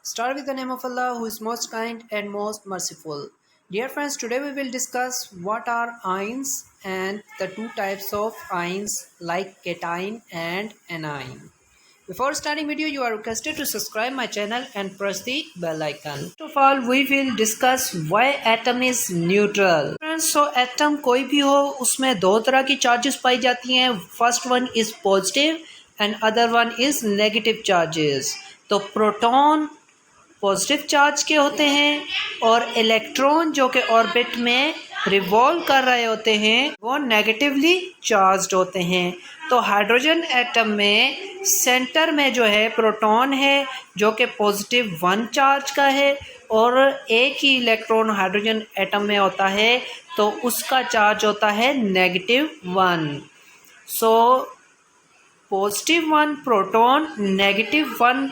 Start with the name of Allah, who is most kind and most merciful. Dear friends, today we will discuss what are ions and the two types of ions like cation and anion. Before starting video, you are requested to subscribe my channel and press the bell icon. First of all, we will discuss why atom is neutral. Friends, so atom कोई भी हो उसमें दो तरह की charges पाई जाती हैं. First one is positive and other one is negative charges. तो प्रोटॉन पॉजिटिव चार्ज के होते हैं और इलेक्ट्रॉन जो कि ऑर्बिट में रिवॉल्व कर रहे होते हैं वो नेगेटिवली चार्ज्ड होते हैं। तो हाइड्रोजन एटम में सेंटर में जो है प्रोटॉन है जो कि पॉजिटिव 1 चार्ज का है और एक ही इलेक्ट्रॉन हाइड्रोजन एटम में होता है तो उसका चार्ज होता है -1। सो +1 प्रोटॉन, -1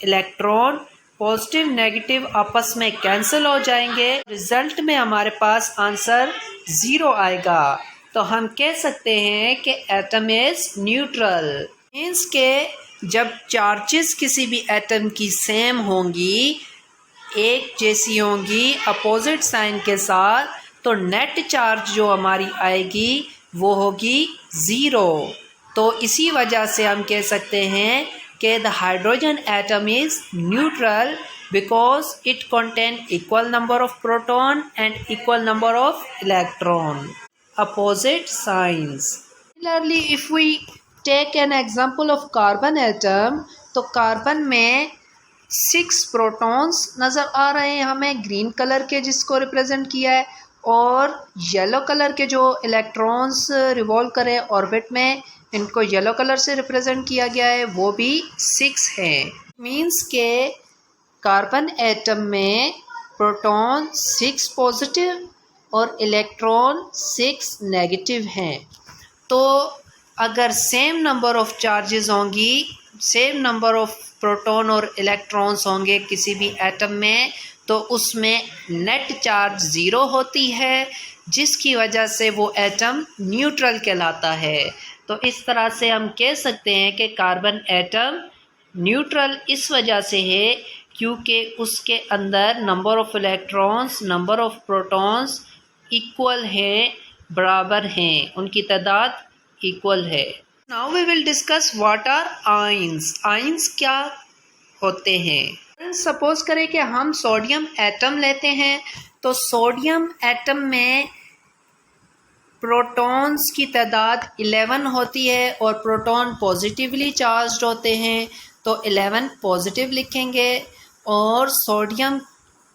इलेक्ट्रॉन, पॉजिटिव नेगेटिव आपस में कैंसिल हो जाएंगे। रिजल्ट में हमारे पास आंसर 0 आएगा। तो हम कह सकते हैं कि एटम इज न्यूट्रल। मीन्स के जब चार्जेस किसी भी एटम की सेम होंगी, एक जैसी होंगी अपोजिट साइन के साथ, तो नेट चार्ज जो हमारी आएगी वो होगी 0। तो इसी वजह से हम कह सकते हैं कि the hydrogen atom is neutral because it contain equal number of proton and equal number of electron, opposite signs. Similarly, if we take an example of carbon atom, तो कार्बन में 6 प्रोटॉन्स नज़र आ रहे हैं हमें ग्रीन कलर के जिसको represent किया है, और येलो कलर के जो इलेक्ट्रॉन्स रिवॉल्व करें ऑर्बिट में इनको येलो कलर से रिप्रेजेंट किया गया है, वो भी 6 हैं। मीन्स के कार्बन एटम में प्रोटॉन 6 पॉजिटिव और इलेक्ट्रॉन 6 नेगेटिव हैं। तो अगर सेम नंबर ऑफ चार्जेस होंगी, सेम नंबर ऑफ प्रोटॉन और इलेक्ट्रॉन्स होंगे किसी भी एटम में, तो उसमें नेट चार्ज 0 होती है, जिसकी वजह से वो एटम न्यूट्रल कहलाता है। तो इस तरह से हम कह सकते हैं कि कार्बन एटम न्यूट्रल इस वजह से है क्योंकि उसके अंदर number of electrons, number of protons equal हैं, बराबर हैं, उनकी तादाद इक्वल है। Now we will discuss what are ions. Ions क्या होते हैं? सपोज करें कि हम सोडियम एटम लेते हैं, तो सोडियम एटम में प्रोटॉन्स की तादाद 11 होती है और प्रोटॉन पॉजिटिवली चार्ज्ड होते हैं, तो 11 पॉजिटिव लिखेंगे। और सोडियम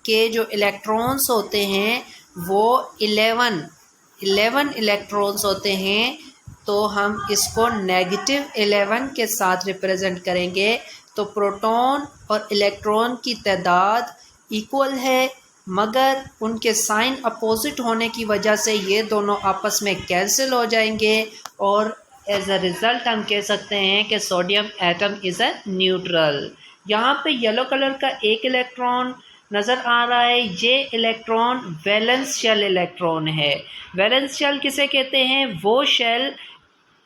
के जो इलेक्ट्रॉन्स होते हैं वो 11 इलेक्ट्रॉन्स होते हैं, तो हम इसको -11 के साथ रिप्रेजेंट करेंगे। तो प्रोटॉन और इलेक्ट्रॉन की तादाद इक्वल है, मगर उनके साइन अपोजिट होने की वजह से ये दोनों आपस में कैंसिल हो जाएंगे और एज अ रिज़ल्ट हम कह सकते हैं कि sodium atom is a neutral. यहाँ पे येलो कलर का एक इलेक्ट्रॉन नज़र आ रहा है, ये इलेक्ट्रॉन वैलेंस शेल इलेक्ट्रॉन है। वैलेंस शेल किसे कहते हैं? वो शेल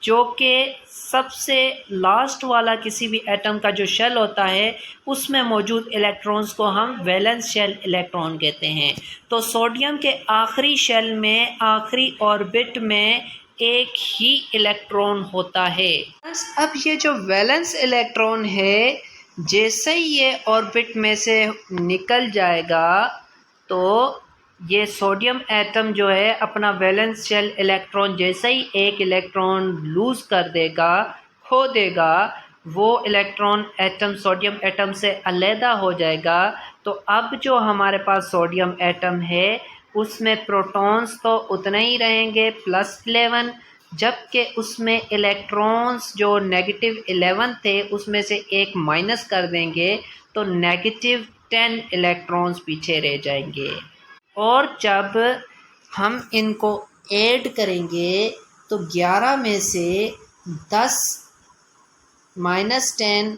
जो कि सबसे लास्ट वाला किसी भी एटम का जो शेल होता है उसमें मौजूद इलेक्ट्रॉन्स को हम वैलेंस शेल इलेक्ट्रॉन कहते हैं। तो सोडियम के आखिरी शेल में, आखिरी ऑर्बिट में एक ही इलेक्ट्रॉन होता है। अब ये जो वैलेंस इलेक्ट्रॉन है, जैसे ही ये ऑर्बिट में से निकल जाएगा तो ये सोडियम एटम जो है अपना वैलेंस शेल इलेक्ट्रॉन जैसे ही एक इलेक्ट्रॉन लूज़ कर देगा, खो देगा, वो इलेक्ट्रॉन एटम सोडियम एटम से अलहदा हो जाएगा। तो अब जो हमारे पास सोडियम एटम है उसमें प्रोटॉन्स तो उतने ही रहेंगे +11, जबकि उसमें इलेक्ट्रॉन्स जो -11 थे उसमें से एक माइनस कर देंगे तो -10 इलेक्ट्रॉन्स पीछे रह जाएंगे। और जब हम इनको ऐड करेंगे तो 11 में से 10 -10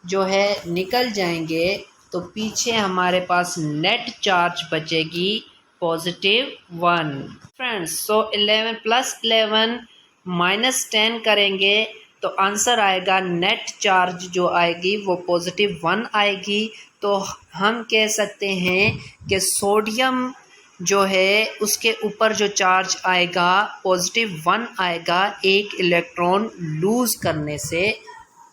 जो है निकल जाएंगे, तो पीछे हमारे पास नेट चार्ज बचेगी +1। फ्रेंड्स, सो 11 + 11 -10 करेंगे तो आंसर आएगा नेट चार्ज जो आएगी वो +1 आएगी। तो हम कह सकते हैं कि सोडियम जो है उसके ऊपर जो चार्ज आएगा +1 आएगा एक इलेक्ट्रॉन लूज़ करने से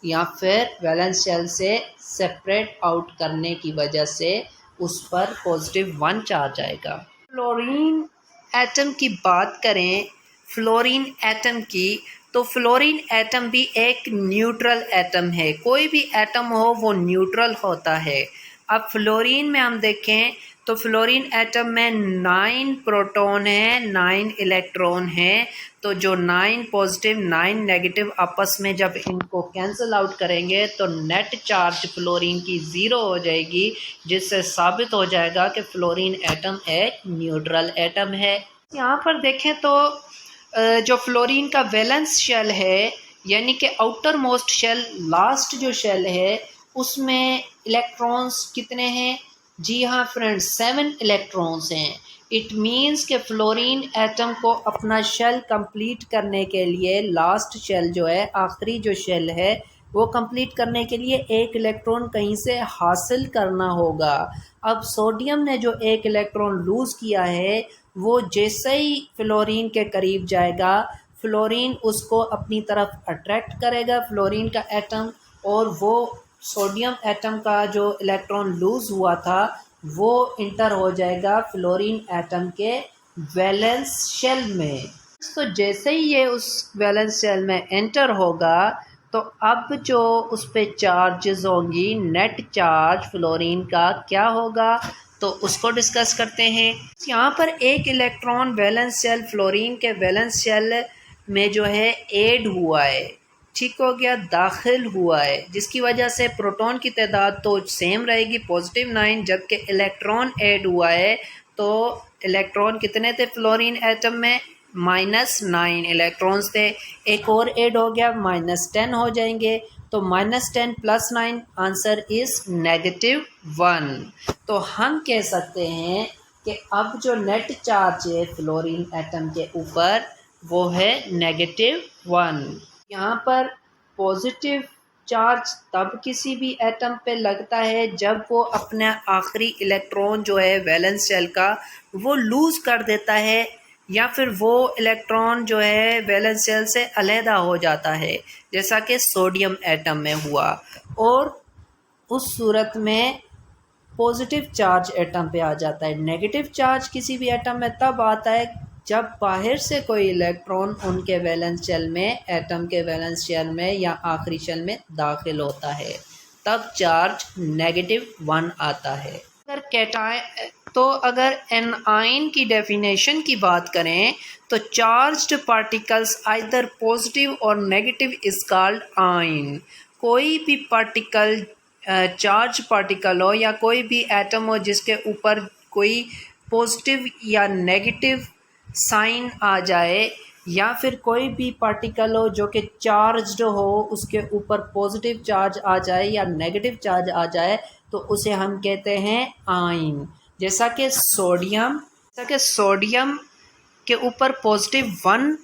या फिर वैलेंस शेल से सेपरेट आउट करने की वजह से उस पर +1 चार्ज आएगा। फ्लोरीन एटम की बात करें, फ्लोरीन एटम की, तो फ्लोरीन एटम भी एक न्यूट्रल एटम है। कोई भी एटम हो वो न्यूट्रल होता है। अब फ्लोरीन में हम देखें तो फ्लोरीन एटम में 9 प्रोटॉन हैं, 9 इलेक्ट्रॉन हैं। तो जो 9 पॉजिटिव 9 नेगेटिव आपस में जब इनको कैंसिल आउट करेंगे तो नेट चार्ज फ्लोरीन की 0 हो जाएगी, जिससे साबित हो जाएगा कि फ्लोरीन एटम एक न्यूट्रल एटम है। यहाँ पर देखें तो जो फ्लोरीन का वैलेंस शेल है यानी कि आउटर मोस्ट शेल, लास्ट जो शेल है उसमें इलेक्ट्रॉन्स कितने हैं? जी हाँ फ्रेंड्स, 7 इलेक्ट्रॉन्स हैं। इट मीन्स के फ्लोरीन एटम को अपना शेल कंप्लीट करने के लिए, लास्ट शेल जो है, आखिरी जो शेल है, वो कंप्लीट करने के लिए एक इलेक्ट्रॉन कहीं से हासिल करना होगा। अब सोडियम ने जो एक इलेक्ट्रॉन लूज़ किया है वो जैसे ही फ्लोरीन के करीब जाएगा, फ्लोरीन उसको अपनी तरफ अट्रैक्ट करेगा, फ्लोरीन का एटम, और वो सोडियम एटम का जो इलेक्ट्रॉन लूज़ हुआ था वो इंटर हो जाएगा फ्लोरीन एटम के वैलेंस शेल में। तो जैसे ही ये उस वैलेंस शेल में एंटर होगा तो अब जो उस पे चार्जेस होंगी, नेट चार्ज फ्लोरीन का क्या होगा, तो उसको डिस्कस करते हैं। यहाँ पर एक इलेक्ट्रॉन वैलेंस शेल, फ्लोरीन के वैलेंस शेल में जो है ऐड हुआ है, ठीक हो गया, दाखिल हुआ है, जिसकी वजह से प्रोटॉन की तादाद तो सेम रहेगी +9, जबकि इलेक्ट्रॉन ऐड हुआ है। तो इलेक्ट्रॉन कितने थे फ्लोरीन एटम में? -9 इलेक्ट्रॉन्स थे। एक और ऐड हो गया, -10 हो जाएंगे। तो -10 + 9 आंसर इज़ -1। तो हम कह सकते हैं कि अब जो नेट चार्ज है फ्लोरीन एटम के ऊपर वो है -1। यहाँ पर पॉजिटिव चार्ज तब किसी भी एटम पे लगता है जब वो अपना आखिरी इलेक्ट्रॉन जो है वैलेंस शेल का वो लूज़ कर देता है, या फिर वो इलेक्ट्रॉन जो है वैलेंस शेल से अलहदा हो जाता है, जैसा कि सोडियम एटम में हुआ। और उस सूरत में पॉजिटिव चार्ज एटम पे आ जाता है। नेगेटिव चार्ज किसी भी एटम में तब आता है जब बाहर से कोई इलेक्ट्रॉन उनके वैलेंस शेल में, एटम के वैलेंस शेल में या आखिरी शेल में दाखिल होता है, तब चार्ज -1 आता है। अगर कैटायन, तो अगर एनाइन की डेफिनेशन की बात करें तो चार्ज्ड पार्टिकल्स आइदर पॉजिटिव और नेगेटिव इज कॉल्ड आइन। कोई भी पार्टिकल, चार्ज पार्टिकल हो या कोई भी एटम हो जिसके ऊपर कोई पॉजिटिव या नेगेटिव साइन आ जाए, या फिर कोई भी पार्टिकल हो जो कि चार्ज्ड हो, उसके ऊपर पॉजिटिव चार्ज आ जाए या नेगेटिव चार्ज आ जाए, तो उसे हम कहते हैं आइन। जैसा कि सोडियम के ऊपर +1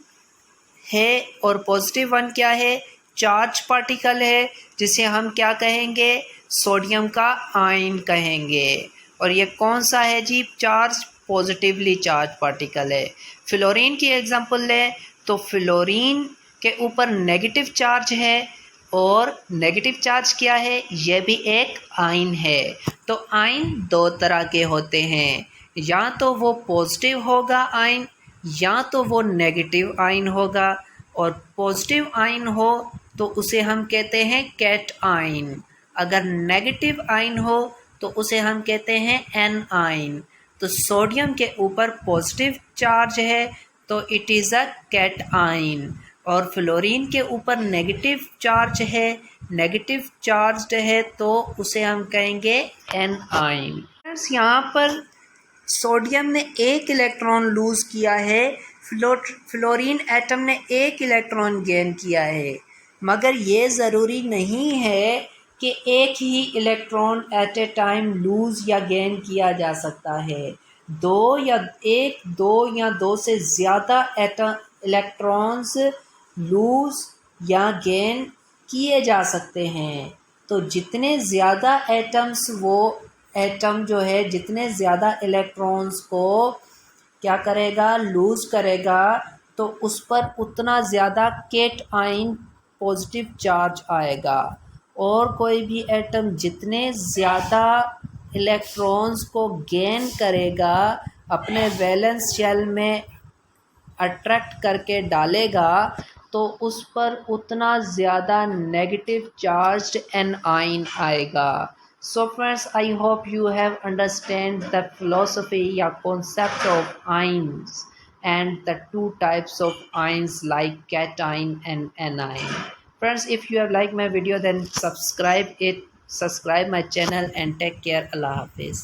है, और +1 क्या है? चार्ज पार्टिकल है, जिसे हम क्या कहेंगे? सोडियम का आयन कहेंगे। और ये कौन सा है जी? चार्ज, पॉजिटिवली चार्ज पार्टिकल है। फ्लोरीन की एग्जांपल लें तो फ्लोरीन के ऊपर नेगेटिव चार्ज है, और नेगेटिव चार्ज क्या है? ये भी एक आयन है। तो आयन दो तरह के होते हैं, या तो वो पॉजिटिव होगा आयन, या तो वो नेगेटिव आयन होगा। और पॉजिटिव आयन हो तो उसे हम कहते हैं कैट आयन, अगर नेगेटिव आयन हो तो उसे हम कहते हैं एन आयन। तो सोडियम के ऊपर पॉजिटिव चार्ज है तो it is a cation, और फ्लोरीन के ऊपर नेगेटिव चार्ज है, नेगेटिव चार्ज्ड है, तो उसे हम कहेंगे एन आयन। यहाँ पर सोडियम ने एक इलेक्ट्रॉन लूज़ किया है, फ्लोरीन एटम ने एक इलेक्ट्रॉन गेन किया है, मगर ये ज़रूरी नहीं है कि एक ही electron at a time lose या गेन किया जा सकता है। दो या दो से ज़्यादा इलेक्ट्रॉन्स लूज़ या गेन किए जा सकते हैं। तो जितने ज़्यादा एटम्स वो एटम जो है जितने ज़्यादा इलेक्ट्रॉन्स को क्या करेगा, लूज़ करेगा, तो उस पर उतना ज़्यादा केट आइन पॉजिटिव चार्ज आएगा। और कोई भी एटम जितने ज़्यादा इलेक्ट्रॉन्स को गेन करेगा अपने वैलेंस शेल में अट्रैक्ट करके डालेगा, तो उस पर उतना ज़्यादा नेगेटिव चार्ज्ड एनाइन आएगा। So friends, I hope you have understand the philosophy या concept of ions and the two types of ions like cation and anion. Friends, if you have liked my video, then subscribe my channel and take care. Allah Hafiz.